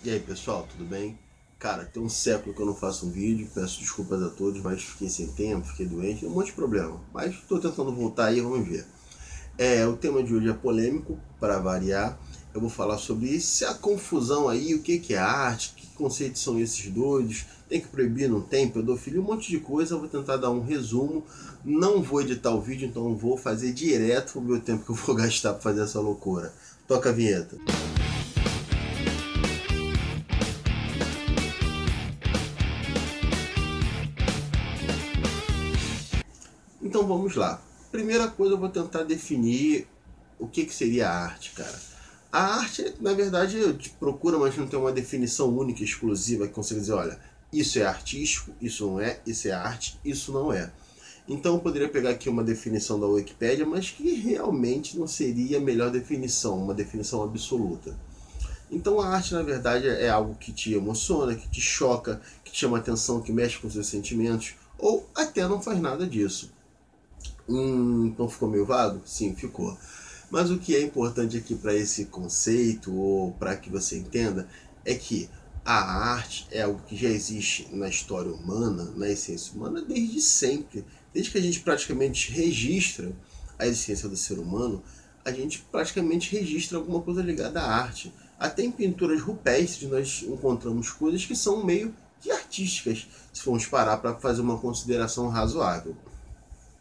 E aí pessoal, tudo bem? Cara, tem um século que eu não faço um vídeo, peço desculpas a todos, mas fiquei sem tempo, fiquei doente, um monte de problema. Mas estou tentando voltar aí, vamos ver. O tema de hoje é polêmico, para variar. Eu vou falar sobre se a confusão aí, o que é arte, que conceitos são esses doidos, tem que proibir, não tem, pedofilia, um monte de coisa. Eu vou tentar dar um resumo, não vou editar o vídeo, então vou fazer direto o meu tempo que eu vou gastar para fazer essa loucura. Toca a vinheta. Então vamos lá. Primeira coisa, eu vou tentar definir o que seria a arte, cara. A arte, na verdade, eu procuro, mas não tem uma definição única, exclusiva, que consiga dizer, olha, isso é artístico, isso não é, isso é arte, isso não é. Então eu poderia pegar aqui uma definição da Wikipédia, mas que realmente não seria a melhor definição, uma definição absoluta. Então a arte, na verdade, é algo que te emociona, que te choca, que te chama atenção, que mexe com seus sentimentos, ou até não faz nada disso. Então ficou meio vago? Sim, ficou. Mas o que é importante aqui para esse conceito, ou para que você entenda, é que a arte é algo que já existe na história humana, na essência humana, desde sempre. Desde que a gente praticamente registra a essência do ser humano, a gente praticamente registra alguma coisa ligada à arte. Até em pinturas rupestres nós encontramos coisas que são meio que artísticas, se formos parar para fazer uma consideração razoável.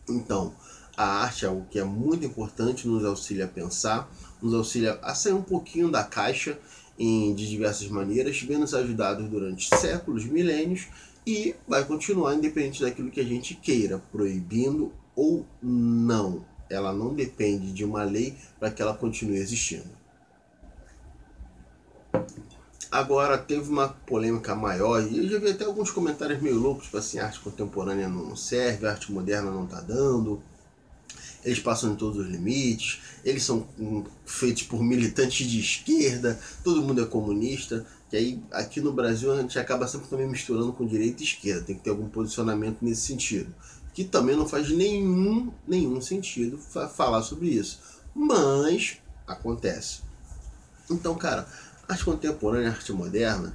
Então, a arte é algo que é muito importante, nos auxilia a pensar, nos auxilia a sair um pouquinho da caixa de diversas maneiras, vem nos ajudados durante séculos, milênios, e vai continuar independente daquilo que a gente queira, proibindo ou não. Ela não depende de uma lei para que ela continue existindo. Agora, teve uma polêmica maior, e eu já vi até alguns comentários meio loucos, tipo assim, arte contemporânea não serve, a arte moderna não tá dando, eles passam em todos os limites, eles são feitos por militantes de esquerda, todo mundo é comunista, que aí aqui no Brasil a gente acaba sempre também misturando com direita e esquerda, tem que ter algum posicionamento nesse sentido, que também não faz nenhum sentido falar sobre isso, mas acontece. Então, cara, arte contemporânea, arte moderna,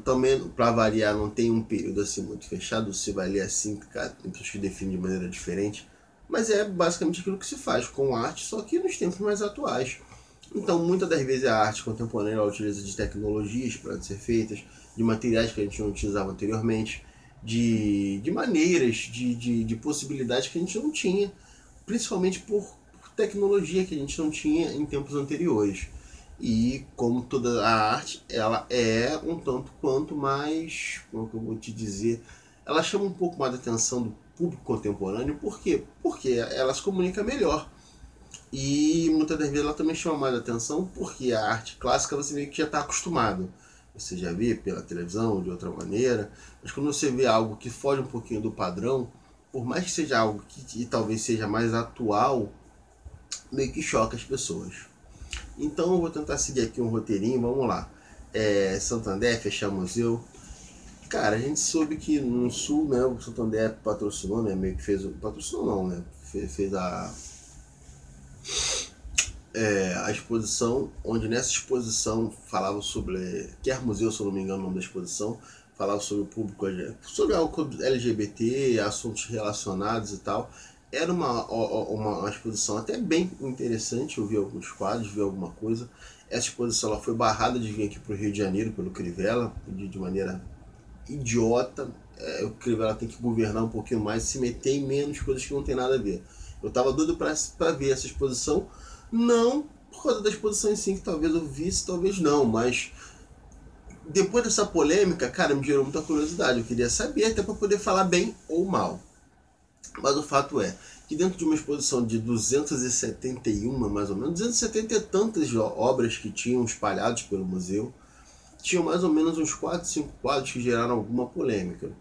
também, para variar, não tem um período assim muito fechado, você vai ler assim, cara, tem pessoas que definem de maneira diferente, mas é basicamente aquilo que se faz com arte, só que nos tempos mais atuais. Então, muitas das vezes a arte contemporânea ela utiliza de tecnologias para ser feitas, de materiais que a gente não utilizava anteriormente, de maneiras, de possibilidades que a gente não tinha, principalmente por tecnologia que a gente não tinha em tempos anteriores. E como toda a arte, ela é um tanto quanto mais, como que eu vou te dizer, ela chama um pouco mais a atenção do público contemporâneo, por quê? Porque ela se comunica melhor. E muitas das vezes ela também chama mais a atenção porque a arte clássica você meio que já está acostumado. Você já vê pela televisão ou de outra maneira, mas quando você vê algo que foge um pouquinho do padrão, por mais que seja algo que talvez seja mais atual, meio que choca as pessoas. Então eu vou tentar seguir aqui um roteirinho, vamos lá. Santander, fechar museu. Cara, a gente soube que no sul, né, o Santander patrocinou, né, meio que fez, patrocinou não, né, fez a exposição, onde nessa exposição falava sobre, Quer Museu, se eu não me engano o nome da exposição, falava sobre o público, sobre algo LGBT, assuntos relacionados e tal. Era uma exposição até bem interessante, eu vi alguns quadros, vi alguma coisa. Essa exposição ela foi barrada de vir aqui para o Rio de Janeiro pelo Crivella, de maneira idiota. O Crivella tem que governar um pouquinho mais, se meter em menos coisas que não tem nada a ver. Eu tava doido para ver essa exposição, não por causa da exposição em si, que talvez eu visse, talvez não, mas depois dessa polêmica, cara, me gerou muita curiosidade. Eu queria saber, até para poder falar bem ou mal. Mas o fato é que dentro de uma exposição de 271, mais ou menos, 270 e tantas obras que tinham espalhados pelo museu, tinham mais ou menos uns 4, 5 quadros que geraram alguma polêmica.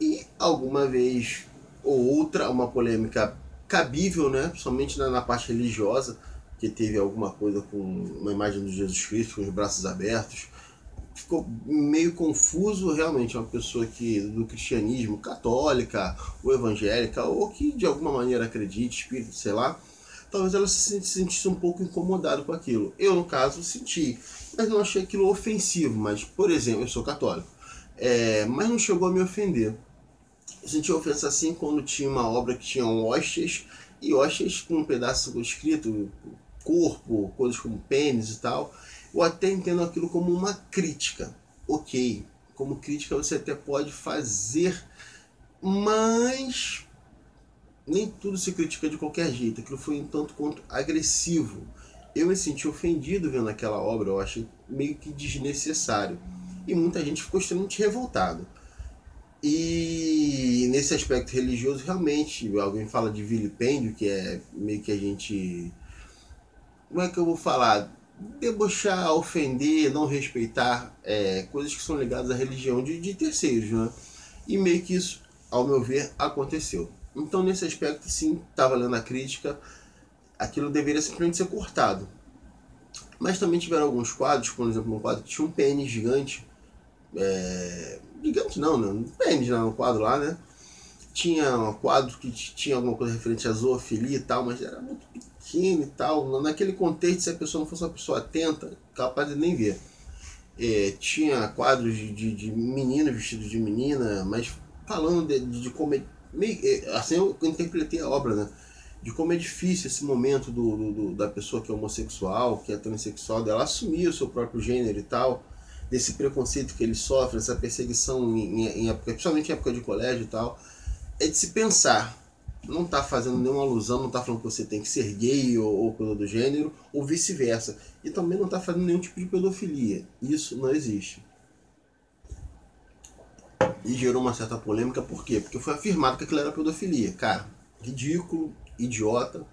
E alguma vez ou outra, uma polêmica cabível, né? Principalmente na parte religiosa, que teve alguma coisa com uma imagem de Jesus Cristo com os braços abertos. Ficou meio confuso, realmente, uma pessoa que do cristianismo, católica ou evangélica, ou que de alguma maneira acredite, espírito, sei lá, talvez ela se sentisse um pouco incomodada com aquilo. Eu, no caso, senti. mas não achei aquilo ofensivo. Mas, por exemplo, eu sou católico, mas não chegou a me ofender. Eu senti ofensa assim quando tinha uma obra que tinha hóstias, e hóstias com um pedaço escrito, corpo, coisas como pênis e tal. Eu até entendo aquilo como uma crítica. Ok, como crítica você até pode fazer, mas nem tudo se critica de qualquer jeito. Aquilo foi um tanto quanto agressivo. Eu me senti ofendido vendo aquela obra, eu achei meio que desnecessário. E muita gente ficou extremamente revoltada. E nesse aspecto religioso, realmente, alguém fala de vilipêndio, que é meio que a gente... Como é que eu vou falar? Debochar, ofender, não respeitar coisas que são ligadas à religião de terceiros, né? E meio que isso, ao meu ver, aconteceu. Então, nesse aspecto, sim, estava lendo a crítica, aquilo deveria simplesmente ser cortado. Mas também tiveram alguns quadros, por exemplo, um quadro que tinha um pênis gigante, gigante não, né? Um pênis no quadro lá, né? Tinha um quadro que tinha alguma coisa referente à zoofilia e tal, mas era muito pequeno e tal. Naquele contexto, se a pessoa não fosse uma pessoa atenta, capaz de nem ver. Tinha quadros de meninos vestidos de menina, mas falando de como assim eu interpretei a obra, né? De como é difícil esse momento da pessoa que é homossexual, que é transexual, dela assumir o seu próprio gênero e tal, desse preconceito que ele sofre, essa perseguição em época, principalmente em época de colégio e tal. É de se pensar, não está fazendo nenhuma alusão, não está falando que você tem que ser gay ou coisa do gênero, ou vice-versa. E também não está fazendo nenhum tipo de pedofilia. Isso não existe. E gerou uma certa polêmica, por quê? Porque foi afirmado que aquilo era pedofilia. Cara, ridículo, idiota.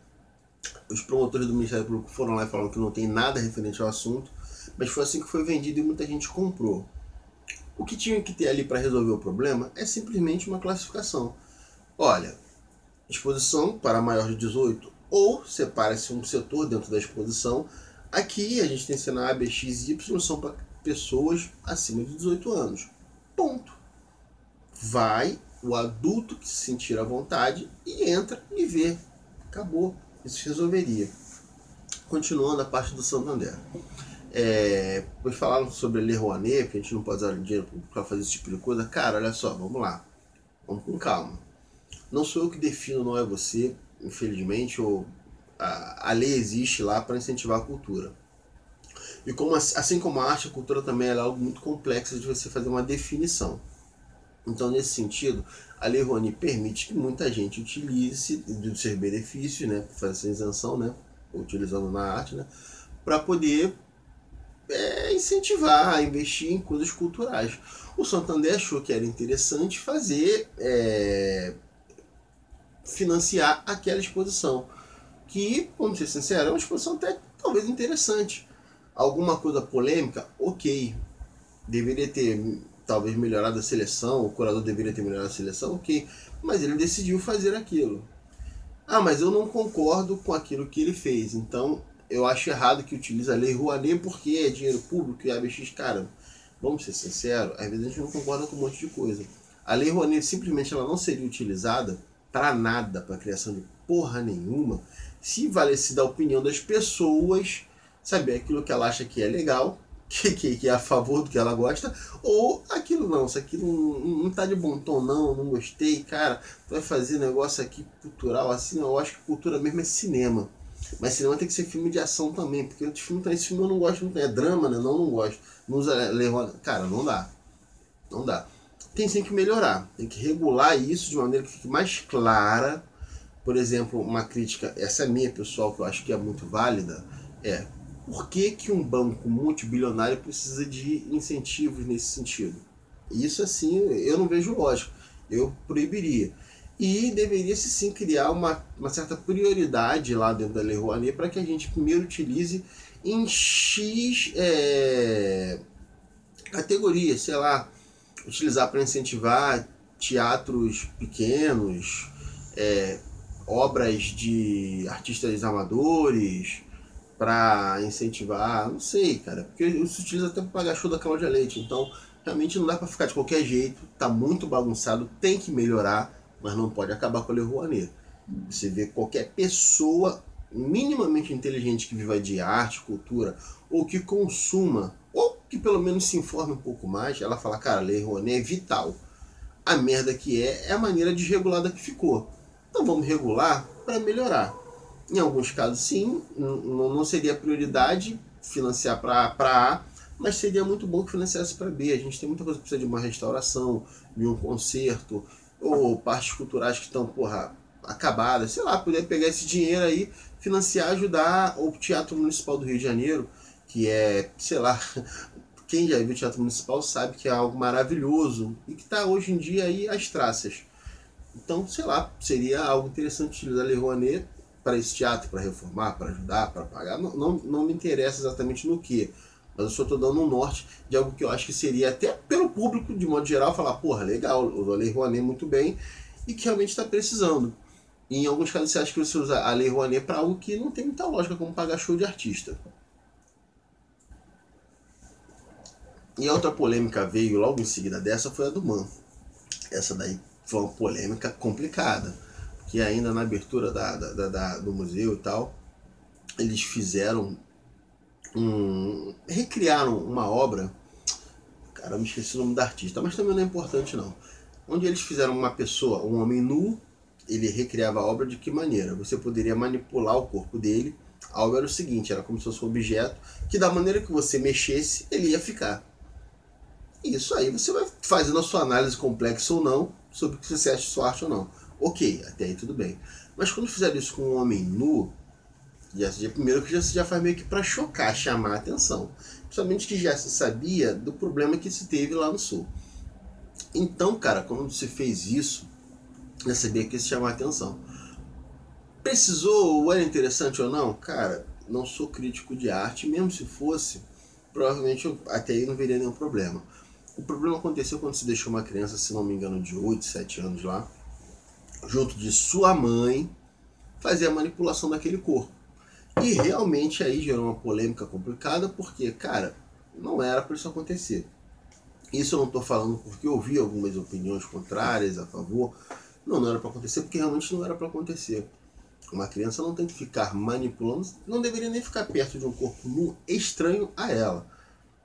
Os promotores do Ministério Público foram lá e falaram que não tem nada referente ao assunto, mas foi assim que foi vendido e muita gente comprou. O que tinha que ter ali para resolver o problema é simplesmente uma classificação. Olha, exposição para maior de 18, ou separa-se um setor dentro da exposição. Aqui a gente tem cena A, B, X e Y, são para pessoas acima de 18 anos. Ponto. Vai o adulto que se sentir à vontade e entra e vê. Acabou. Isso se resolveria. Continuando a parte do Santander. Depois falaram sobre a Lei Rouanet, que a gente não pode usar dinheiro para fazer esse tipo de coisa. Cara, olha só, vamos lá. Vamos com calma. Não sou eu que defino, não é você, infelizmente, ou a lei existe lá para incentivar a cultura. E assim como a arte, a cultura também é algo muito complexo de você fazer uma definição. Então, nesse sentido, a Lei Rouanet permite que muita gente utilize dos seus benefícios, né, para fazer essa isenção, né, utilizando na arte, né, para poder incentivar a investir em coisas culturais. O Santander achou que era interessante fazer, financiar aquela exposição, que, vamos ser sinceros, é uma exposição até talvez interessante. Alguma coisa polêmica, ok. Deveria ter talvez melhorado a seleção, o curador deveria ter melhorado a seleção, ok. Mas ele decidiu fazer aquilo. Ah, mas eu não concordo com aquilo que ele fez, então eu acho errado que utilize a Lei Rouanet porque é dinheiro público e ABX, cara, vamos ser sinceros, às vezes a gente não concorda com um monte de coisa. A Lei Rouanet simplesmente ela não seria utilizada para nada, para criação de porra nenhuma, se valesse da opinião das pessoas, saber aquilo que ela acha que é legal, que é a favor do que ela gosta, ou aquilo não, se aquilo não tá de bom tom não gostei, cara, tu vai fazer negócio aqui cultural assim, eu acho que cultura mesmo é cinema. Mas cinema tem que ser filme de ação também, porque outros filmes, esse filme eu não gosto muito, é drama, né? Não gosto. Não usa cara, não dá. Não dá. Tem sim que melhorar, tem que regular isso de maneira que fique mais clara. Por exemplo, uma crítica, essa é minha pessoal, que eu acho que é muito válida, por que um banco multibilionário precisa de incentivos nesse sentido? Isso assim, eu não vejo lógico. Eu proibiria. E deveria-se sim criar uma certa prioridade lá dentro da Lei Rouanet para que a gente primeiro utilize em X categorias, sei lá, utilizar para incentivar teatros pequenos, obras de artistas amadores, para incentivar, não sei, cara, porque isso utiliza até para pagar show da Cláudia Leite, então realmente não dá para ficar de qualquer jeito, tá muito bagunçado, tem que melhorar, mas não pode acabar com a Lei Rouanet. Você vê qualquer pessoa minimamente inteligente que viva de arte, cultura, ou que consuma, ou que pelo menos se informe um pouco mais, ela fala, cara, a Lei Rouanet é vital. A merda que é a maneira desregulada que ficou. Então vamos regular para melhorar. Em alguns casos, sim, não seria prioridade financiar para A, mas seria muito bom que financiasse para B. A gente tem muita coisa que precisa de uma restauração, de um concerto, ou partes culturais que estão, acabadas. Sei lá, poder pegar esse dinheiro aí, financiar, ajudar o Teatro Municipal do Rio de Janeiro, que é, sei lá, quem já viu o Teatro Municipal sabe que é algo maravilhoso e que está hoje em dia aí às traças. Então, sei lá, seria algo interessante utilizar a Lei Rouanet para esse teatro, para reformar, para ajudar, para pagar. Não me interessa exatamente no que, mas eu só estou dando um norte de algo que eu acho que seria, até pelo público, de modo geral, falar, porra, legal, usou a Lei Rouanet muito bem e que realmente está precisando. E em alguns casos você acha que você usa a Lei Rouanet para algo que não tem muita lógica, como pagar show de artista. E a outra polêmica veio logo em seguida dessa foi a do MAN. Essa daí foi uma polêmica complicada, que ainda na abertura do museu e tal, eles fizeram recriaram uma obra, cara, eu me esqueci o nome da artista, mas também não é importante não, onde eles fizeram uma pessoa, um homem nu, ele recriava a obra de que maneira? Você poderia manipular o corpo dele, a obra era o seguinte, era como se fosse um objeto, que da maneira que você mexesse, ele ia ficar. Isso aí você vai fazendo a sua análise complexa ou não, sobre o que você acha isso arte ou não. Ok, até aí tudo bem. Mas quando fizeram isso com um homem nu, primeiro que já faz meio que para chocar, chamar a atenção. Principalmente que já se sabia do problema que se teve lá no sul. Então, cara, quando se fez isso, já sabia que isso chamar a atenção. Precisou ou era interessante ou não? Cara, não sou crítico de arte, mesmo se fosse, provavelmente até aí não veria nenhum problema. O problema aconteceu quando se deixou uma criança, se não me engano, de 8, 7 anos lá, junto de sua mãe, fazer a manipulação daquele corpo. E realmente aí gerou uma polêmica complicada, porque, cara, não era para isso acontecer. Isso eu não estou falando porque eu ouvi algumas opiniões contrárias, a favor. Não era para acontecer, porque realmente não era para acontecer. Uma criança não tem que ficar manipulando, não deveria nem ficar perto de um corpo nu estranho a ela.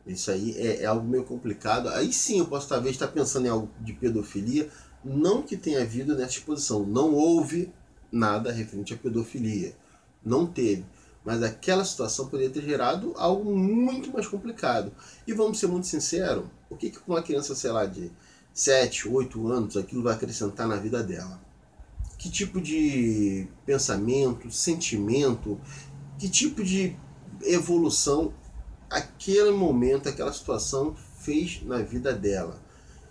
Isso aí é algo meio complicado. Aí sim eu posso talvez estar pensando em algo de pedofilia, não que tenha havido nessa exposição. Não houve nada referente à pedofilia. Não teve. Mas aquela situação poderia ter gerado algo muito mais complicado. E vamos ser muito sinceros, o que para uma criança, sei lá, de 7, 8 anos, aquilo vai acrescentar na vida dela? Que tipo de pensamento, sentimento, que tipo de evolução aquele momento, aquela situação fez na vida dela?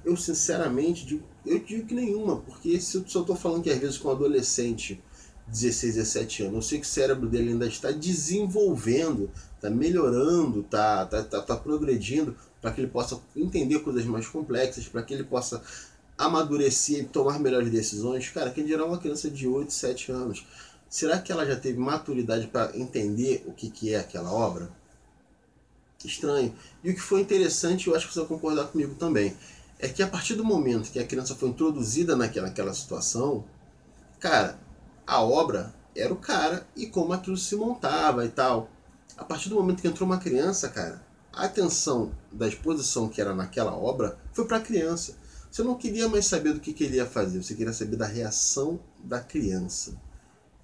Eu sinceramente digo que nenhuma, porque se eu estou falando que às vezes com um adolescente 16, 17 anos, eu sei que o cérebro dele ainda está desenvolvendo, está melhorando, está progredindo para que ele possa entender coisas mais complexas, para que ele possa amadurecer e tomar melhores decisões. Cara, quem dirá uma criança de 8, 7 anos, será que ela já teve maturidade para entender o que é aquela obra? Estranho. E o que foi interessante, eu acho que você vai concordar comigo também, é que a partir do momento que a criança foi introduzida naquela situação, cara, a obra era o cara e como aquilo se montava e tal. A partir do momento que entrou uma criança, cara, a atenção da exposição que era naquela obra foi para a criança. Você não queria mais saber do que ele ia fazer, você queria saber da reação da criança.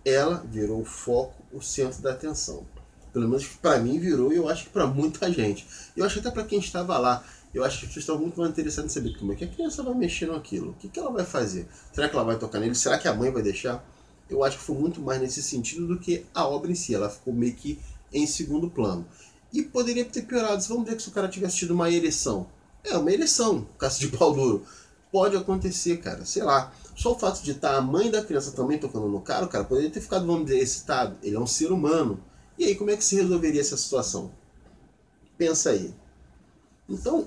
Ela virou o foco, o centro da atenção. Pelo menos para mim virou, e eu acho que para muita gente. Eu acho que até para quem estava lá, eu acho que as pessoas estavam muito mais interessadas em saber como é que a criança vai mexer naquilo. O que ela vai fazer? Será que ela vai tocar nele? Será que a mãe vai deixar? Eu acho que foi muito mais nesse sentido do que a obra em si. Ela ficou meio que em segundo plano. E poderia ter piorado. Vamos ver que se o cara tivesse tido uma ereção. É, uma ereção, caso de pau duro. Pode acontecer, cara. Sei lá. Só o fato de estar a mãe da criança também tocando no cara, o cara poderia ter ficado, vamos dizer, excitado. Ele é um ser humano. E aí, como é que se resolveria essa situação? Pensa aí. Então,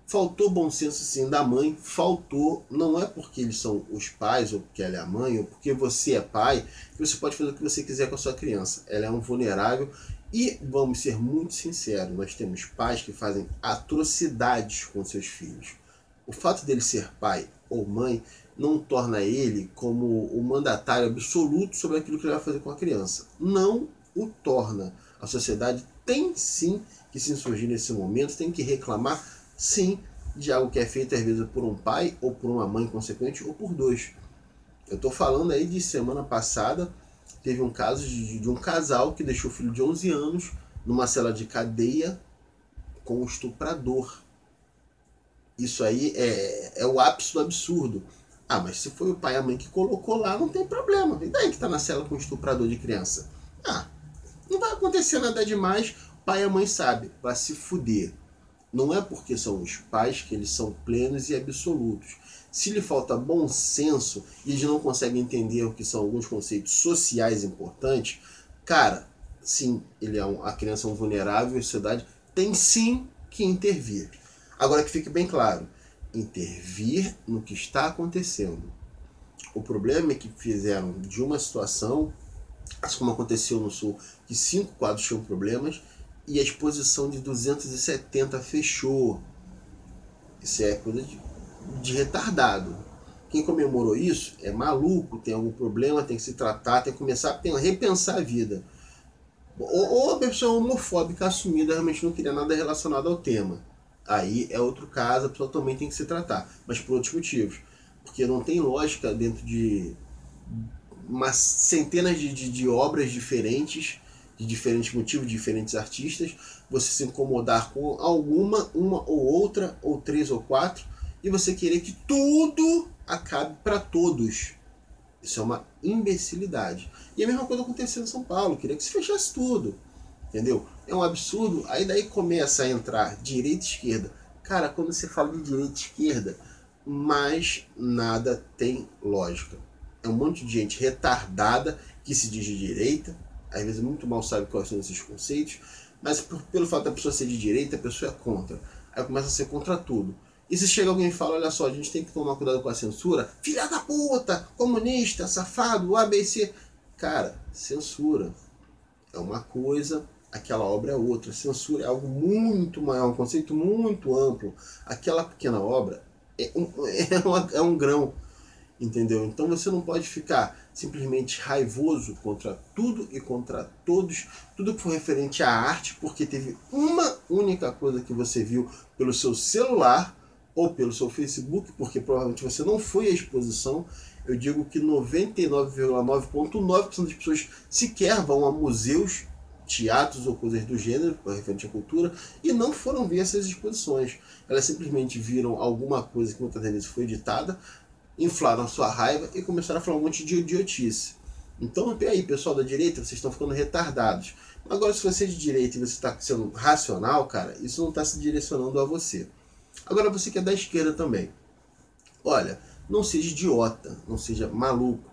faltou bom senso sim da mãe, faltou, não é porque eles são os pais, ou porque ela é a mãe, ou porque você é pai, que você pode fazer o que você quiser com a sua criança. Ela é um vulnerável e, vamos ser muito sinceros, nós temos pais que fazem atrocidades com seus filhos. O fato dele ser pai ou mãe não torna ele como o mandatário absoluto sobre aquilo que ele vai fazer com a criança. Não o torna. A sociedade tem sim que se insurgir nesse momento, tem que reclamar sim de algo que é feito às vezes por um pai ou por uma mãe consequente ou por dois. Eu estou falando aí de semana passada, teve um caso de um casal que deixou o filho de 11 anos numa cela de cadeia com um estuprador. Isso aí é o ápice do absurdo. Ah, mas se foi o pai e a mãe que colocou lá, não tem problema. E daí que tá na cela com um estuprador de criança? Ah, não vai acontecer nada demais. O pai e a mãe sabem, vai se fuder. Não é porque são os pais que eles são plenos e absolutos. Se lhe falta bom senso e eles não conseguem entender o que são alguns conceitos sociais importantes, cara, sim, a criança é um vulnerável, a sociedade tem sim que intervir. Agora que fique bem claro, intervir no que está acontecendo. O problema é que fizeram de uma situação, assim como aconteceu no Sul, que 5 quadros tinham problemas, e a exposição de 270 fechou. Isso é coisa de retardado. Quem comemorou isso é maluco, tem algum problema, tem que se tratar, tem que começar a repensar a vida. Ou a pessoa homofóbica assumida realmente não queria nada relacionado ao tema. Aí é outro caso, a pessoa também tem que se tratar, mas por outros motivos. Porque não tem lógica dentro de umas centenas de obras diferentes, de diferentes motivos, de diferentes artistas, você se incomodar com alguma, uma ou outra, ou 3 ou 4, e você querer que tudo acabe para todos. Isso é uma imbecilidade. E a mesma coisa aconteceu em São Paulo, queria que se fechasse tudo. Entendeu? É um absurdo. Aí daí começa a entrar direita e esquerda. Cara, quando você fala de direita e esquerda, mais nada tem lógica. É um monte de gente retardada que se diz de direita, às vezes muito mal sabe quais são esses conceitos, mas pelo fato da pessoa ser de direita, a pessoa é contra. Aí começa a ser contra tudo. E se chega alguém e fala, olha só, a gente tem que tomar cuidado com a censura, filha da puta, comunista, safado, ABC. Cara, censura é uma coisa, aquela obra é outra. Censura é algo muito maior, um conceito muito amplo. Aquela pequena obra é um grão, entendeu? Então você não pode ficar simplesmente raivoso contra tudo e contra todos, tudo que for referente à arte, porque teve uma única coisa que você viu pelo seu celular ou pelo seu Facebook, porque provavelmente você não foi à exposição. Eu digo que 99,9% das pessoas sequer vão a museus, teatros ou coisas do gênero, referente à cultura, e não foram ver essas exposições. Elas simplesmente viram alguma coisa que muitas vezes foi editada, inflaram a sua raiva e começaram a falar um monte de idiotice. Então, aí, pessoal da direita, vocês estão ficando retardados. Agora, se você é de direita e você está sendo racional, cara, isso não está se direcionando a você. Agora, você que é da esquerda também. Olha, não seja idiota, não seja maluco.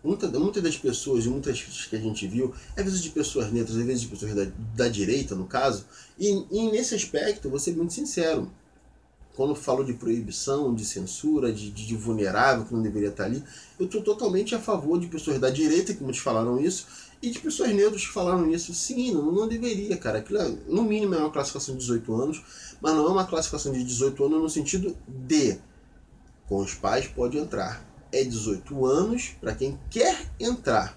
Muitas das pessoas, e muitas que a gente viu, às vezes de pessoas negras, às vezes de pessoas da direita, no caso, e nesse aspecto, vou ser muito sincero, quando falo de proibição, de censura, de vulnerável que não deveria estar ali, eu estou totalmente a favor de pessoas da direita, que muitos falaram isso, e de pessoas negras que falaram isso. Sim, não deveria, cara. Aquilo, no mínimo, é uma classificação de 18 anos, mas não é uma classificação de 18 anos no sentido de com os pais pode entrar. É 18 anos para quem quer entrar.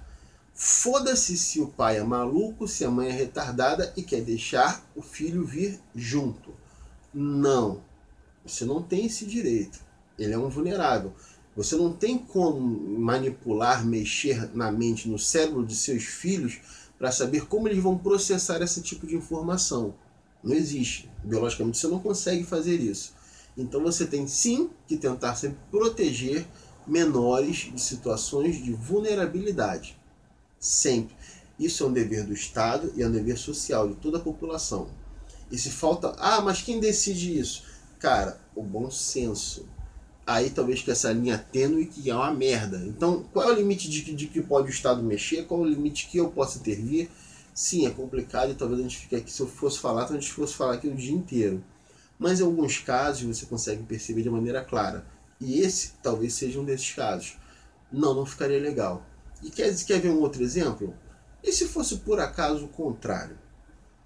Foda-se se o pai é maluco, se a mãe é retardada e quer deixar o filho vir junto. Não. Você não tem esse direito. Ele é um vulnerável. Você não tem como manipular, mexer na mente, no cérebro de seus filhos para saber como eles vão processar esse tipo de informação. Não existe. Biologicamente você não consegue fazer isso. Então você tem sim que tentar sempre proteger menores de situações de vulnerabilidade. Sempre. Isso é um dever do Estado e é um dever social de toda a população. E se falta, mas quem decide isso? Cara, o bom senso. Aí talvez que essa linha tênue que é uma merda. Então, qual é o limite de que pode o Estado mexer? Qual é o limite que eu posso intervir? Sim, é complicado e talvez a gente fique aqui, se eu fosse falar, então a gente fosse falar aqui o dia inteiro. Mas em alguns casos você consegue perceber de maneira clara. E esse talvez seja um desses casos. Não ficaria legal. E quer ver um outro exemplo? E se fosse por acaso o contrário?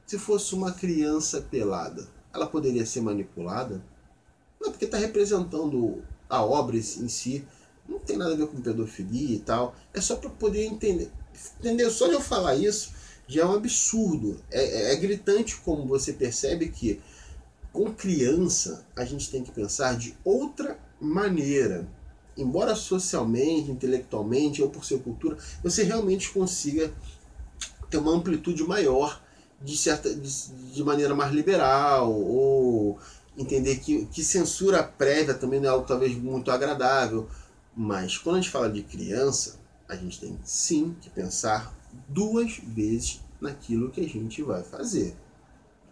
Se fosse uma criança pelada, ela poderia ser manipulada? Não, porque está representando a obra em si, Não tem nada a ver com pedofilia e tal. É só para poder entender. Entendeu? Só de eu falar isso já é um absurdo. É gritante como você percebe que com criança a gente tem que pensar de outra maneira. Embora socialmente, intelectualmente ou por ser cultura, você realmente consiga ter uma amplitude maior de maneira mais liberal, ou entender que censura prévia também não é algo talvez muito agradável. Mas quando a gente fala de criança, a gente tem sim que pensar duas vezes naquilo que a gente vai fazer.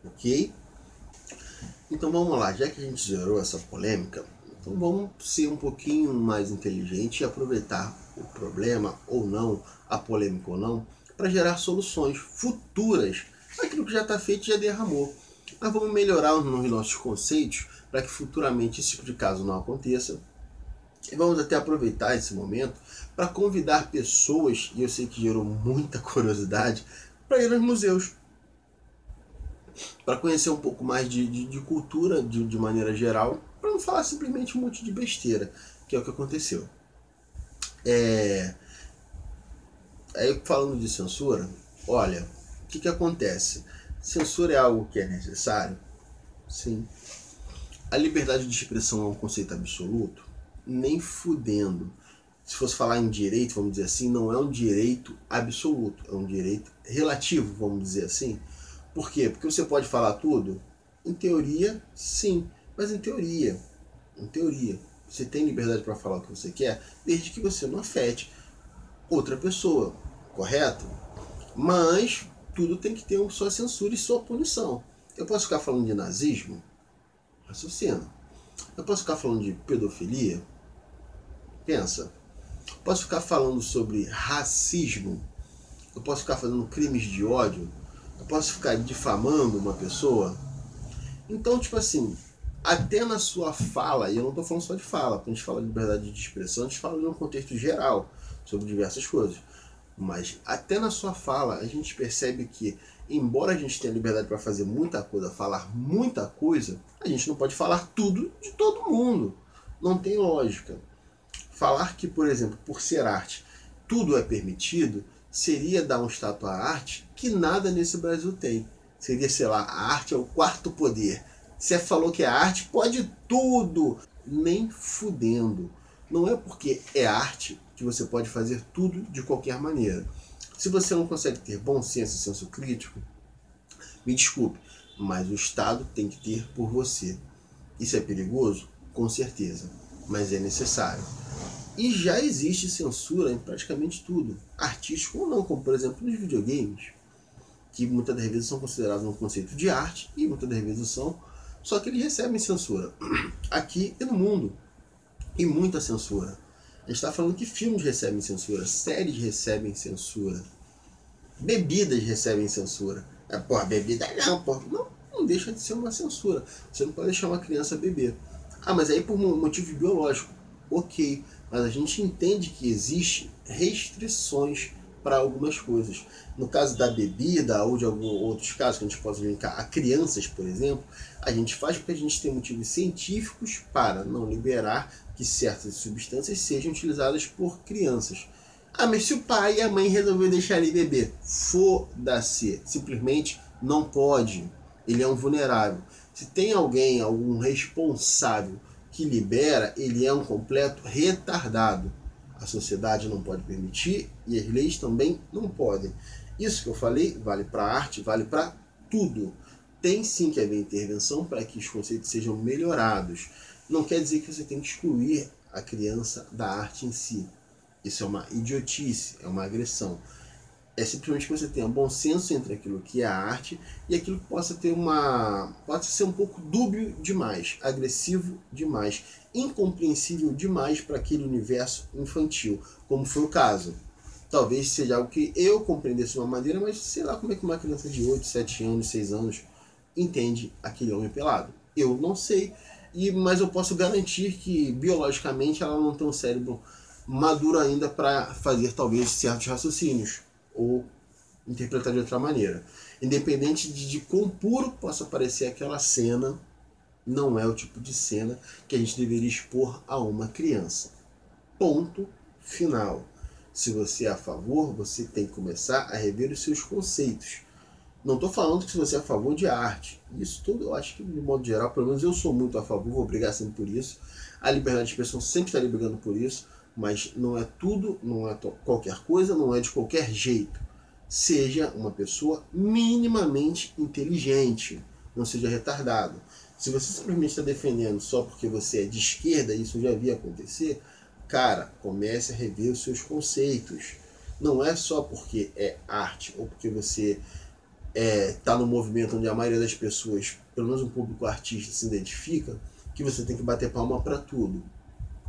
Ok? Então vamos lá, já que a gente gerou essa polêmica, então vamos ser um pouquinho mais inteligente e aproveitar o problema ou não, a polêmica ou não, para gerar soluções futuras. Aquilo que já está feito já derramou. Mas vamos melhorar os nossos conceitos para que futuramente esse tipo de caso não aconteça. E vamos até aproveitar esse momento para convidar pessoas, e eu sei que gerou muita curiosidade, para ir aos museus. Para conhecer um pouco mais de cultura de maneira geral, para não falar simplesmente um monte de besteira, que é o que aconteceu. Aí falando de censura, olha, o que acontece? Censura é algo que é necessário? Sim. A liberdade de expressão é um conceito absoluto? Nem fudendo. Se fosse falar em direito, vamos dizer assim, não é um direito absoluto, é um direito relativo, vamos dizer assim. Por quê? Porque você pode falar tudo? Em teoria, sim. Mas em teoria, você tem liberdade para falar o que você quer, desde que você não afete outra pessoa, correto? Mas tudo tem que ter sua censura e sua punição. Eu posso ficar falando de nazismo? Raciocina. Eu posso ficar falando de pedofilia? Pensa. Posso ficar falando sobre racismo? Eu posso ficar fazendo crimes de ódio? Eu posso ficar difamando uma pessoa? Então, tipo assim, até na sua fala, e eu não estou falando só de fala, quando a gente fala de liberdade de expressão, a gente fala num contexto geral, sobre diversas coisas. Mas até na sua fala, a gente percebe que, embora a gente tenha liberdade para fazer muita coisa, falar muita coisa, a gente não pode falar tudo de todo mundo. Não tem lógica. Falar que, por exemplo, por ser arte, tudo é permitido, seria dar um status à arte que nada nesse Brasil tem. Seria, sei lá, a arte é o quarto poder. Você falou que a arte pode tudo. Nem fudendo. Não é porque é arte que você pode fazer tudo de qualquer maneira. Se você não consegue ter bom senso e senso crítico, me desculpe, mas o Estado tem que ter por você. Isso é perigoso? Com certeza, mas é necessário. E já existe censura em praticamente tudo, artístico ou não, como por exemplo nos videogames, que muitas das vezes são considerados um conceito de arte e muitas das vezes são, só que eles recebem censura aqui e no mundo, e muita censura. A gente está falando que filmes recebem censura, séries recebem censura, bebidas recebem censura. Porra, bebida não, porra. Não deixa de ser uma censura. Você não pode deixar uma criança beber. Ah, mas aí por motivo biológico. Ok, mas a gente entende que existe restrições para algumas coisas. No caso da bebida ou de alguns outros casos que a gente pode linkar a crianças, por exemplo, a gente faz porque a gente tem motivos científicos para não liberar que certas substâncias sejam utilizadas por crianças. Ah, mas se o pai e a mãe resolver deixar ele beber, foda-se, simplesmente não pode. Ele é um vulnerável. Se tem alguém, algum responsável que libera, ele é um completo retardado. A sociedade não pode permitir e as leis também não podem. Isso que eu falei vale para a arte, vale para tudo. Tem sim que haver intervenção para que os conceitos sejam melhorados. Não quer dizer que você tem que excluir a criança da arte em si. Isso é uma idiotice, é uma agressão. É simplesmente que você tenha bom senso entre aquilo que é a arte e aquilo que possa ser um pouco dúbio demais, agressivo demais, incompreensível demais para aquele universo infantil, como foi o caso. Talvez seja algo que eu compreendesse de uma maneira, mas sei lá como é que uma criança de 8, 7 anos, 6 anos entende aquele homem pelado. Eu não sei, mas eu posso garantir que biologicamente ela não tem um cérebro maduro ainda para fazer talvez certos raciocínios ou interpretar de outra maneira. Independente de quão puro possa parecer aquela cena, não é o tipo de cena que a gente deveria expor a uma criança. Ponto final. Se você é a favor, você tem que começar a rever os seus conceitos. Não estou falando que se você é a favor de arte. Isso tudo eu acho que, de modo geral, pelo menos eu sou muito a favor, vou brigar sempre por isso. A liberdade de expressão sempre estaria brigando por isso, mas não é tudo, não é qualquer coisa, não é de qualquer jeito. Seja uma pessoa minimamente inteligente, não seja retardado. Se você simplesmente está defendendo só porque você é de esquerda, isso eu já vi acontecer, cara, comece a rever os seus conceitos. Não é só porque é arte ou porque você está no movimento onde a maioria das pessoas, pelo menos um público artista, se identifica, que você tem que bater palma para tudo.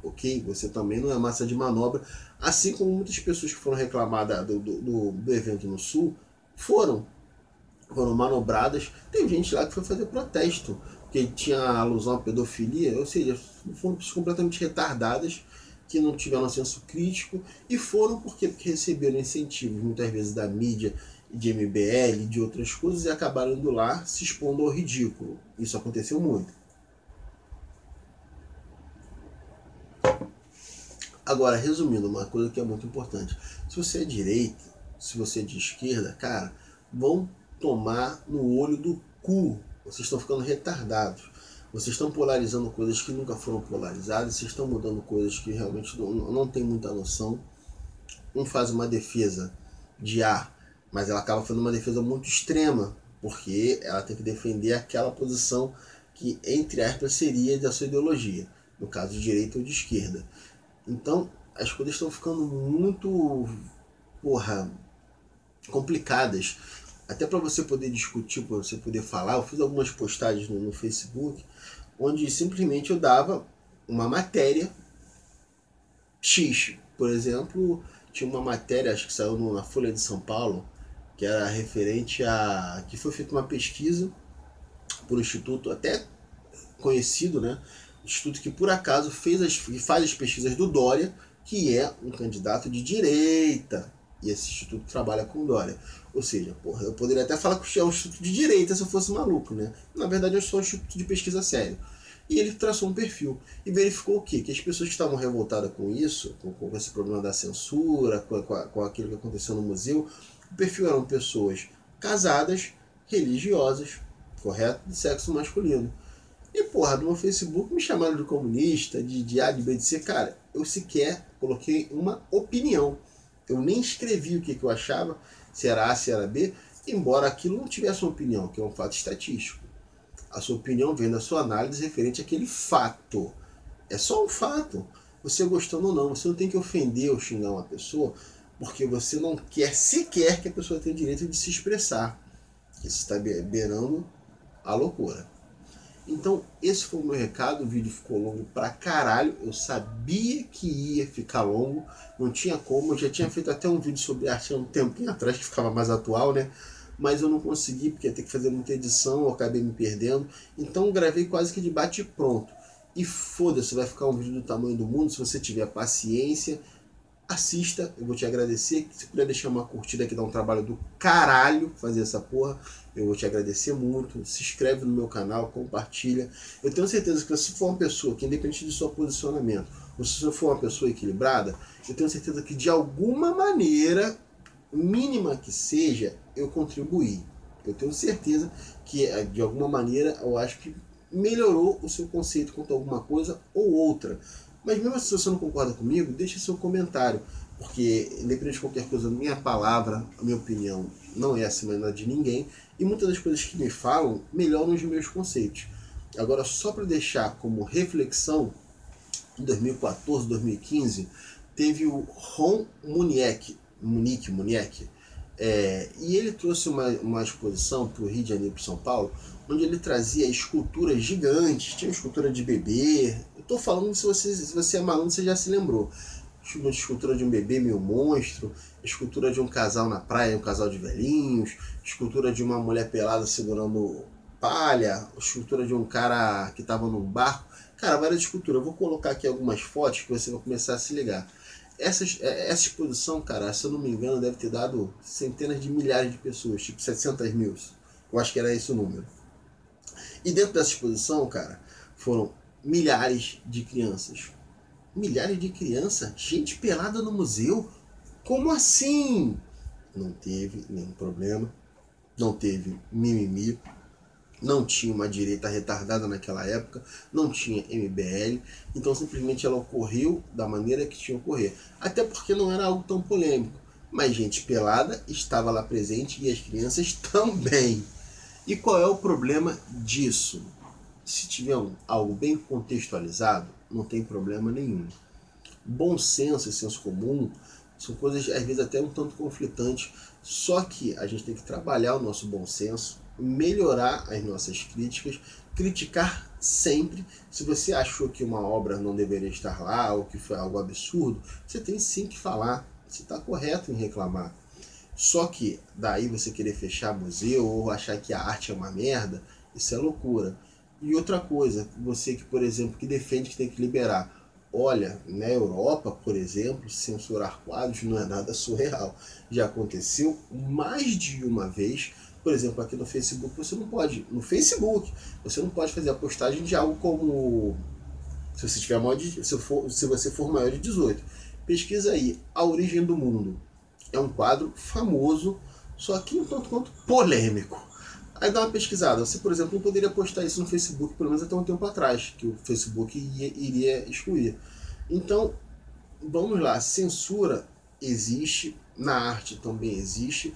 Ok? Você também não é massa de manobra, assim como muitas pessoas que foram reclamar do evento no Sul foram manobradas. Tem gente lá que foi fazer protesto, porque tinha alusão à pedofilia, ou seja, foram pessoas completamente retardadas, que não tiveram senso crítico, e foram porque receberam incentivos, muitas vezes da mídia, de MBL, de outras coisas, e acabaram indo lá se expondo ao ridículo. Isso aconteceu muito. Agora, resumindo, uma coisa que é muito importante. Se você é direita, se você é de esquerda, cara, vão tomar no olho do cu. Vocês estão ficando retardados. Vocês estão polarizando coisas que nunca foram polarizadas. Vocês estão mudando coisas que realmente não tem muita noção. Um faz uma defesa de A, mas ela acaba fazendo uma defesa muito extrema, porque ela tem que defender aquela posição que, entre aspas, seria da sua ideologia. No caso de direita ou de esquerda. Então, as coisas estão ficando muito, complicadas. Até para você poder discutir, para você poder falar, eu fiz algumas postagens no Facebook, onde simplesmente eu dava uma matéria X. Por exemplo, tinha uma matéria, acho que saiu na Folha de São Paulo, que era referente a... que foi feita uma pesquisa por um instituto até conhecido, né? Instituto que por acaso faz as pesquisas do Dória, que é um candidato de direita, e esse instituto trabalha com Dória. Ou seja, eu poderia até falar que é um instituto de direita se eu fosse maluco, né? Na verdade, eu sou um instituto de pesquisa sério. E ele traçou um perfil e verificou o quê? Que as pessoas que estavam revoltadas com isso, com esse problema da censura, com aquilo que aconteceu no museu, o perfil eram pessoas casadas, religiosas, correto? De sexo masculino. E porra, no meu Facebook me chamaram de comunista, de A, de B, de C. Cara, eu sequer coloquei uma opinião. Eu nem escrevi o que eu achava, se era A, se era B, embora aquilo não tivesse uma opinião, que é um fato estatístico. A sua opinião vem da sua análise referente àquele fato. É só um fato. Você gostando ou não, você não tem que ofender ou xingar uma pessoa, porque você não quer sequer que a pessoa tenha o direito de se expressar. Isso está beirando a loucura. Então, esse foi o meu recado. O vídeo ficou longo pra caralho. Eu sabia que ia ficar longo. Não tinha como. Eu já tinha feito até um vídeo sobre arte há um tempinho atrás, que ficava mais atual, né? Mas eu não consegui, porque ia ter que fazer muita edição. Eu acabei me perdendo. Então, eu gravei quase que de bate pronto. E foda-se, vai ficar um vídeo do tamanho do mundo. Se você tiver paciência, assista, eu vou te agradecer. Se puder deixar uma curtida, que dá um trabalho do caralho fazer essa porra, eu vou te agradecer muito. Se inscreve no meu canal, compartilha. Eu tenho certeza que se for uma pessoa que, independente do seu posicionamento, ou se você for uma pessoa equilibrada, eu tenho certeza que de alguma maneira, mínima que seja, eu contribuí. Eu tenho certeza que de alguma maneira eu acho que melhorou o seu conceito quanto a alguma coisa ou outra. Mas mesmo se você não concorda comigo, deixe seu comentário, porque independente de qualquer coisa, minha palavra, a minha opinião não é acima de ninguém, e muitas das coisas que me falam melhoram os meus conceitos. Agora, só para deixar como reflexão, em 2014, 2015, teve o Ron Muniek, e ele trouxe uma exposição para o Rio de Janeiro, para São Paulo, onde ele trazia esculturas gigantes. Tinha uma escultura de bebê. Eu estou falando, se você é maluco, você já se lembrou. Uma escultura de um bebê meio monstro, escultura de um casal na praia, um casal de velhinhos, escultura de uma mulher pelada segurando palha, escultura de um cara que estava num barco. Cara, várias esculturas. Eu vou colocar aqui algumas fotos que você vai começar a se ligar. Essa exposição, cara, se eu não me engano, deve ter dado centenas de milhares de pessoas, tipo 700 mil. Eu acho que era esse o número. E dentro dessa exposição, cara, foram milhares de crianças. milhares de crianças, gente pelada no museu. Como assim? Não teve nenhum problema, não teve mimimi, não tinha uma direita retardada naquela época, não tinha MBL, então simplesmente ela ocorreu da maneira que tinha que ocorrer. Até porque não era algo tão polêmico, mas gente pelada estava lá presente e as crianças também. E qual é o problema disso? Se tiver algo bem contextualizado, não tem problema nenhum. Bom senso e senso comum são coisas às vezes até um tanto conflitantes, só que a gente tem que trabalhar o nosso bom senso, melhorar as nossas críticas, criticar sempre. Se você achou que uma obra não deveria estar lá ou que foi algo absurdo, você tem sim que falar, você está correto em reclamar. Só que daí você querer fechar museu ou achar que a arte é uma merda, isso é loucura. E outra coisa, você que, por exemplo, que defende que tem que liberar. Olha, na Europa, por exemplo, censurar quadros não é nada surreal. Já aconteceu mais de uma vez. Por exemplo, aqui no Facebook você não pode. No Facebook, você não pode fazer a postagem de algo como. Se você tiver maior de, se você for maior de 18. Pesquisa aí, A Origem do Mundo. É um quadro famoso, só que um tanto quanto polêmico. Aí dá uma pesquisada. Você, por exemplo, não poderia postar isso no Facebook, pelo menos até um tempo atrás, que o Facebook iria excluir. Então, vamos lá. Censura existe, na arte também existe.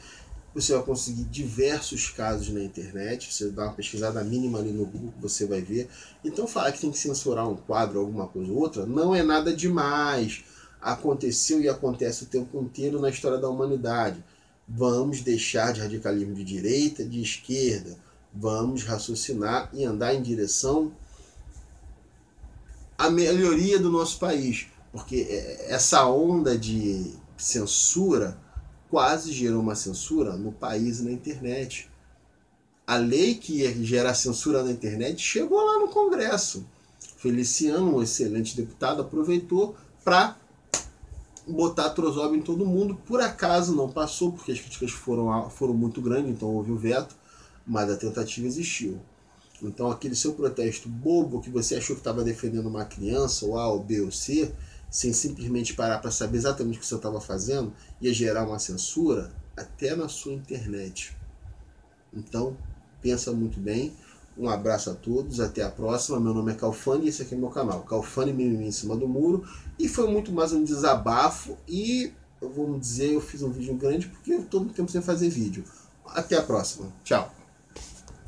Você vai conseguir diversos casos na internet. Você dá uma pesquisada mínima ali no Google, você vai ver. Então, falar que tem que censurar um quadro, alguma coisa ou outra, não é nada demais. Aconteceu e acontece o tempo inteiro na história da humanidade. Vamos deixar de radicalismo de direita, de esquerda. Vamos raciocinar e andar em direção à melhoria do nosso país. Porque essa onda de censura quase gerou uma censura no país e na internet. A lei que ia gerar censura na internet chegou lá no Congresso. Feliciano, um excelente deputado, aproveitou para botar trozoba em todo mundo. Por acaso não passou, porque as críticas foram muito grandes, então houve o veto, mas a tentativa existiu. Então aquele seu protesto bobo que você achou que estava defendendo uma criança, ou A, ou B, ou C, sem simplesmente parar para saber exatamente o que você estava fazendo, ia gerar uma censura até na sua internet. Então, pensa muito bem. Um abraço a todos, até a próxima. Meu nome é Calfani e esse aqui é meu canal. Calfani Mimimi em Cima do Muro. E foi muito mais um desabafo e, eu vou dizer, eu fiz um vídeo grande porque eu estou muito tempo sem fazer vídeo. Até a próxima. Tchau.